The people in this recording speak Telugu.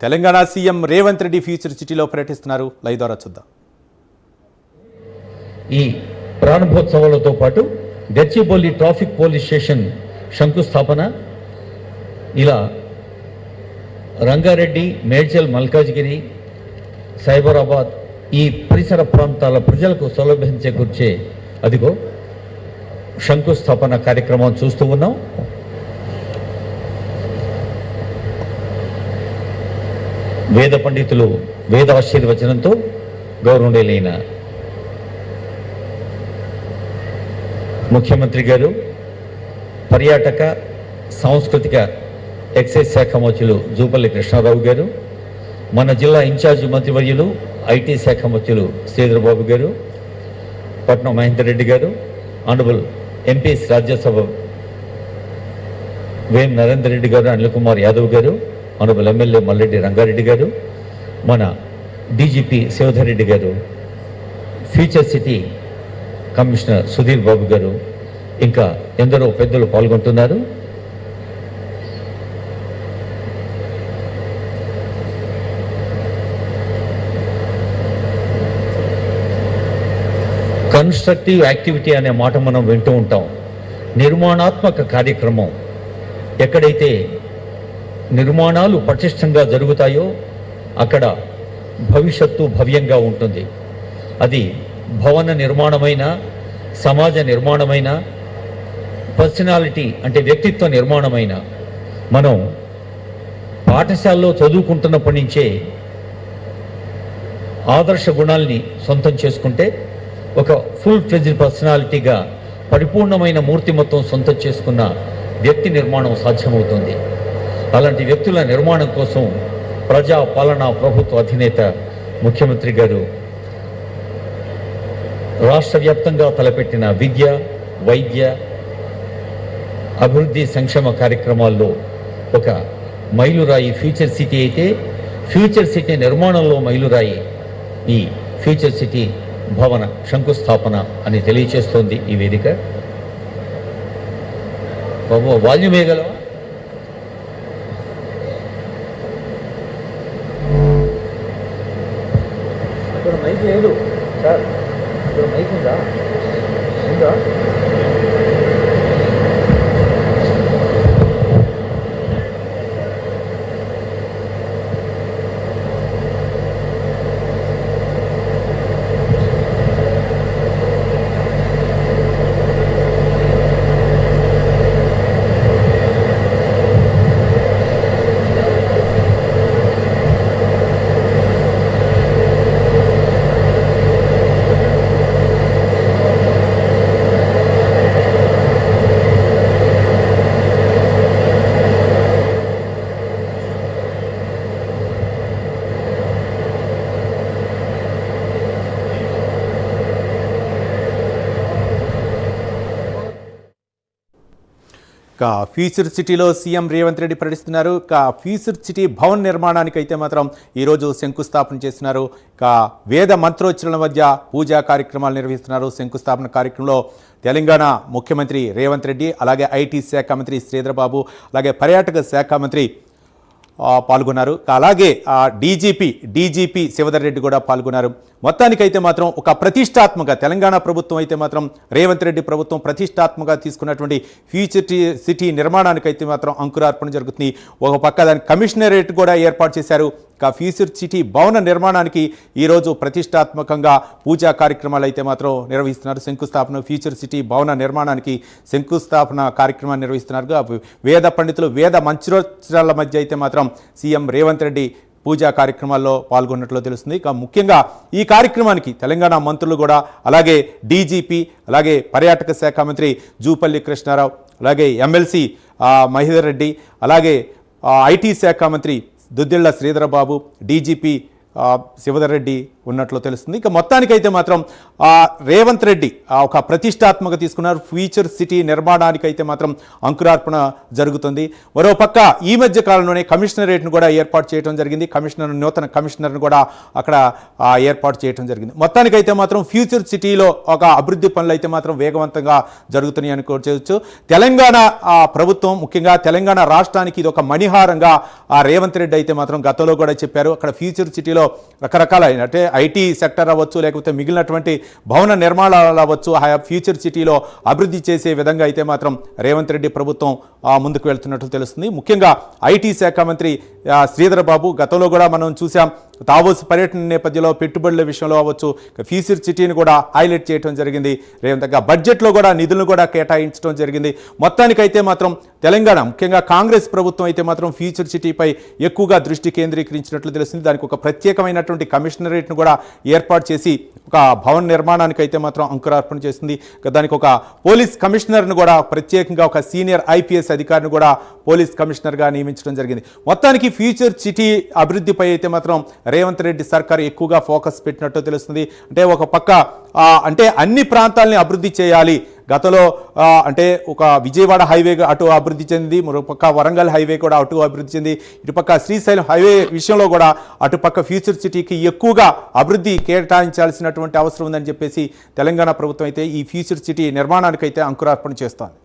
తెలంగాణ సీఎం రేవంత్ రెడ్డి ఫ్యూచర్ సిటీలో పర్యటిస్తున్నారు. లైవ్ ద్వారా చూద్దాం. ఈ ప్రారంభోత్సవాలతో పాటు గచ్చిబౌలి ట్రాఫిక్ పోలీస్ స్టేషన్ శంకుస్థాపన, ఇలా రంగారెడ్డి, మేడ్చల్, మల్కాజ్గిరి, సైబరాబాద్ ఈ పరిసర ప్రాంతాల ప్రజలకు సౌలభ్యం చేకూర్చే అదిగో శంకుస్థాపన కార్యక్రమం చూస్తూ ఉన్నాం. వేద పండితులు వేద ఆశీర్వచనంతో గౌరవనీయులైన ముఖ్యమంత్రి గారు, పర్యాటక సాంస్కృతిక ఎక్సైజ్ శాఖ మంత్రులు జూపల్లి కృష్ణారావు గారు, మన జిల్లా ఇన్ఛార్జి మంత్రివర్యులు ఐటీ శాఖ మంత్రులు శ్రీధర్బాబు గారు, పట్నం మహేందర్ రెడ్డి గారు, ఆనరబుల్ ఎంపీస్ రాజ్యసభ వేం నరేందర్ రెడ్డి గారు, అనిల్ కుమార్ యాదవ్ గారు, ఆనరబుల్ ఎమ్మెల్యే మల్రెడ్డి రంగారెడ్డి గారు, మన డీజీపీ శివధర్ రెడ్డి గారు, future city commissioner Sudheer Babu గారు, ఇంకా ఎందరో పెద్దలు పాల్గొంటున్నారు. కన్స్ట్రక్టివ్ యాక్టివిటీ అనే మాట మనం వింటూ ఉంటాం. నిర్మాణాత్మక కార్యక్రమం, ఎక్కడైతే నిర్మాణాలు పటిష్టంగా జరుగుతాయో అక్కడ భవిష్యత్తు భవ్యంగా ఉంటుంది. అది భవన నిర్మాణమైన, సమాజ నిర్మాణమైన, పర్సనాలిటీ అంటే వ్యక్తిత్వ నిర్మాణమైన. మనం పాఠశాలలో చదువుకుంటున్నప్పటి నుంచే ఆదర్శ గుణాల్ని సొంతం చేసుకుంటే ఒక ఫుల్ ఫ్లెడ్జ్డ్ పర్సనాలిటీగా పరిపూర్ణమైన మూర్తిమత్వం సొంతం చేసుకున్న వ్యక్తి నిర్మాణం సాధ్యమవుతుంది. అలాంటి వ్యక్తుల నిర్మాణం కోసం ప్రజా పాలనా ప్రభుత్వ అధినేత ముఖ్యమంత్రి గారు రాష్ట్ర వ్యాప్తంగా తలపెట్టిన విద్య, వైద్య, అభివృద్ధి, సంక్షేమ కార్యక్రమాల్లో ఒక మైలురాయి ఫ్యూచర్ సిటీ అయితే, ఫ్యూచర్ సిటీ నిర్మాణంలో మైలురాయి ఈ ఫ్యూచర్ సిటీ భవన శంకుస్థాపన అని తెలియచేస్తోంది ఈ వేదిక. బాబు వాల్యూమ్ వేయగలవా? ఇక్కడ మైక్ లేదు సార్, ఇక్కడ మైక్ ఉందా? ఫ్యూచర్ సిటీలో సీఎం రేవంత్ రెడ్డి పర్యటిస్తున్నారు. ఫ్యూచర్ సిటీ భవన్ నిర్మాణానికి అయితే మాత్రం ఈరోజు శంకుస్థాపన చేస్తున్నారు. వేద మంత్రోచ్చరణల మధ్య పూజా కార్యక్రమాలు నిర్వహిస్తున్నారు. శంకుస్థాపన కార్యక్రమంలో తెలంగాణ ముఖ్యమంత్రి రేవంత్ రెడ్డి, అలాగే ఐటీ శాఖ మంత్రి శ్రీధర్బాబు, అలాగే పర్యాటక శాఖ మంత్రి పాల్గొన్నారు. అలాగే డీజీపీ శివధర్ రెడ్డి కూడా పాల్గొన్నారు. మొత్తానికైతే మాత్రం ఒక ప్రతిష్టాత్మక తెలంగాణ ప్రభుత్వం అయితే మాత్రం రేవంత్ రెడ్డి ప్రభుత్వం ప్రతిష్టాత్మకంగా తీసుకున్నటువంటి ఫ్యూచర్ సిటీ నిర్మాణానికైతే మాత్రం అంకురార్పణ జరుగుతుంది. ఒక పక్క దానికి కమిషనరేట్ కూడా ఏర్పాటు చేశారు. ఫ్యూచర్ సిటీ భవన నిర్మాణానికి ఈరోజు ప్రతిష్టాత్మకంగా పూజా కార్యక్రమాలు అయితే మాత్రం నిర్వహిస్తున్నారు. శంకుస్థాపన ఫ్యూచర్ సిటీ భవన నిర్మాణానికి శంకుస్థాపన కార్యక్రమాన్ని నిర్వహిస్తున్నారు. వేద పండితులు వేద మంత్రోచ్చరణల మధ్య అయితే మాత్రం సీఎం రేవంత్ రెడ్డి పూజా కార్యక్రమాల్లో పాల్గొన్నట్లు తెలుస్తుంది. ముఖ్యంగా ఈ కార్యక్రమానికి తెలంగాణ మంత్రులు కూడా, అలాగే డీజీపీ, అలాగే పర్యాటక శాఖ మంత్రి జూపల్లి కృష్ణారావు, అలాగే ఎమ్మెల్సీ మహేందర్ రెడ్డి, అలాగే ఐటీ శాఖ మంత్రి దుద్దిళ్ల శ్రీధరబాబు, డీజీపీ శివధర్ రెడ్డి, ఉన్నట్లు తెలుస్తుంది. ఇక మొత్తానికైతే మాత్రం రేవంత్ రెడ్డి ఒక ప్రతిష్టాత్మక తీసుకున్నారు. ఫ్యూచర్ సిటీ నిర్మాణానికైతే మాత్రం అంకురార్పణ జరుగుతుంది. మరోపక్క ఈ మధ్య కాలంలోనే కమిషనరేట్ను కూడా ఏర్పాటు చేయడం జరిగింది. నూతన కమిషనర్ను కూడా అక్కడ ఏర్పాటు చేయడం జరిగింది. మొత్తానికైతే మాత్రం ఫ్యూచర్ సిటీలో ఒక అభివృద్ధి పనులు అయితే మాత్రం వేగవంతంగా జరుగుతున్నాయి అనుకోవచ్చు. తెలంగాణ ప్రభుత్వం, ముఖ్యంగా తెలంగాణ రాష్ట్రానికి ఇది ఒక మణిహారంగా రేవంత్ రెడ్డి అయితే మాత్రం గతంలో కూడా చెప్పారు. అక్కడ ఫ్యూచర్ సిటీలో రకరకాల అంటే ఐటీ సెక్టర్ అవ్వచ్చు, లేకపోతే మిగిలినటువంటి భవన నిర్మాణాలు అవ్వచ్చు, ఆయా ఫ్యూచర్ సిటీలో అభివృద్ధి చేసే విధంగా అయితే మాత్రం రేవంత్ రెడ్డి ప్రభుత్వం ముందుకు వెళ్తున్నట్టు తెలుస్తుంది. ముఖ్యంగా ఐటీ శాఖ మంత్రి శ్రీధర్ బాబు గతంలో కూడా మనం చూసాం. తావోస్ పర్యటన నేపథ్యంలో పెట్టుబడుల విషయంలో అవ్వచ్చు, ఫ్యూచర్ సిటీని కూడా హైలైట్ చేయడం జరిగింది. రేవంత్ బడ్జెట్లో కూడా నిధులను కూడా కేటాయించడం జరిగింది. మొత్తానికైతే మాత్రం తెలంగాణ, ముఖ్యంగా కాంగ్రెస్ ప్రభుత్వం అయితే మాత్రం ఫ్యూచర్ సిటీపై ఎక్కువగా దృష్టి కేంద్రీకరించినట్లు తెలుస్తుంది. దానికి ఒక ప్రత్యేకమైనటువంటి కమిషనరేట్ను కూడా ఏర్పాటు చేసి ఒక భవన నిర్మాణానికి అయితే మాత్రం అంకురార్పణ చేస్తుంది. దానికి ఒక పోలీస్ కమిషనర్ను కూడా ప్రత్యేకంగా ఒక సీనియర్ ఐపీఎస్ అధికారిని కూడా పోలీస్ కమిషనర్గా నియమించడం జరిగింది. మొత్తానికి ఫ్యూచర్ సిటీ అభివృద్ధిపై అయితే మాత్రం రేవంత్ రెడ్డి సర్కార్ ఎక్కువగా ఫోకస్ పెట్టినట్టు తెలుస్తుంది. అంటే ఒక పక్క అంటే అన్ని ప్రాంతాలని అభివృద్ధి చేయాలి. గతంలో అంటే ఒక విజయవాడ హైవే అటు అభివృద్ధి చెందింది, మరోపక్క వరంగల్ హైవే కూడా అటు అభివృద్ధి చెంది, ఇటుపక్క శ్రీశైలం హైవే విషయంలో కూడా అటుపక్క ఫ్యూచర్ సిటీకి ఎక్కువగా అభివృద్ధి కేటాయించాల్సినటువంటి అవసరం ఉందని చెప్పేసి తెలంగాణ ప్రభుత్వం అయితే ఈ ఫ్యూచర్ సిటీ నిర్మాణానికైతే అంకురార్పణ చేస్తోంది.